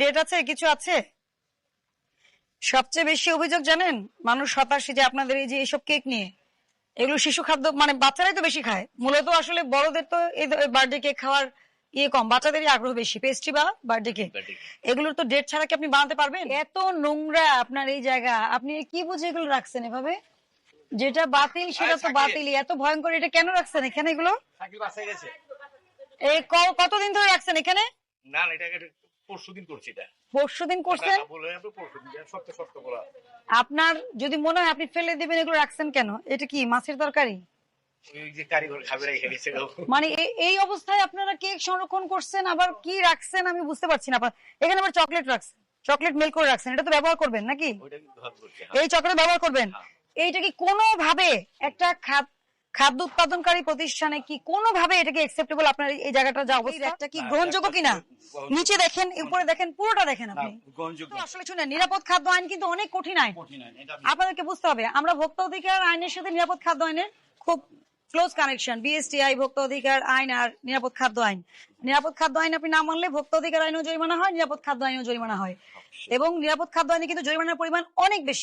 Date আছে, কিছু আছে? সবচেয়ে বেশি অভিযোগ জানেন মানুষ হতাশ যে আপনাদের এই যে এইসব কেক নিয়ে, এগুলো শিশু খাদ্য, মানে বাচ্চারাই তো বেশি খায় মূলত। আসলে বড়দের তো এই বার্থডে কেক খাওয়ার কম, বাচ্চাদেরই আগ্রহ বেশি পেস্ট্রি বা বার্থডে কেক। এগুলোর তো ডেট ছাড়া কি আপনি বানাতে পারবেন? এত নোংরা আপনার এই জায়গা, আপনি কি বুঝে এগুলো রাখছেন এভাবে? যেটা বাতিল সেটা তো বাতিলই, এত ভয়ঙ্কর, এটা কেন রাখছেন এখানে এগুলো? এই কতদিন ধরে রাখছেন এখানে? না এটা পরশুদিন করছি। এটা পরশুদিন করছেন? আপনার যদি মনে হয় আপনি ফেলে দিবেন, এগুলো রাখছেন কেন? এটা কি মাছের তরকারি? মানে এই অবস্থায় আপনারা কেক সংরক্ষণ করছেন, আবার কি রাখছেন আমি বুঝতে পারছি না। এখানে আবার চকলেট রাখছেন, চকলেট মেল্ট করে রাখছেন, এটা তো ব্যবহার করবেন নাকি? এই চকলেট ব্যবহার করবেন? এইটা কি কোনোভাবে একটা খাদ্য উৎপাদনকারী প্রতিষ্ঠানে কি কোনোভাবে এটা কি অ্যাকসেপ্টেবল? আপনার এই জায়গাটা যা অবস্থা, একটা কি গ্রহণযোগ্য কিনা? নিচে দেখেন, উপরে দেখেন, পুরোটা দেখেন আপনি। আসলে শুনেন, নিরাপদ খাদ্য আইন কিন্তু অনেক কঠিন আইন, আপনাদেরকে বুঝতে হবে। আমরা ভোক্তা অধিকার আইনের সাথে নিরাপদ খাদ্য আইনের খুব ক্লোজ কানেকশন। বিএসটিআই, ভোক্তা অধিকার আইন আর নিরাপদ খাদ্য আইন। নিরাপদ খাদ্য আইন আপনি না মানলে ভোক্তা অধিকার আইনও জরিমানা হয়, নিরাপদ খাদ্য আইনও জরিমানা হয়। এবং নিরাপদ খাদ্য আইনে কিন্তু জরিমানার পরিমাণ অনেক বেশি।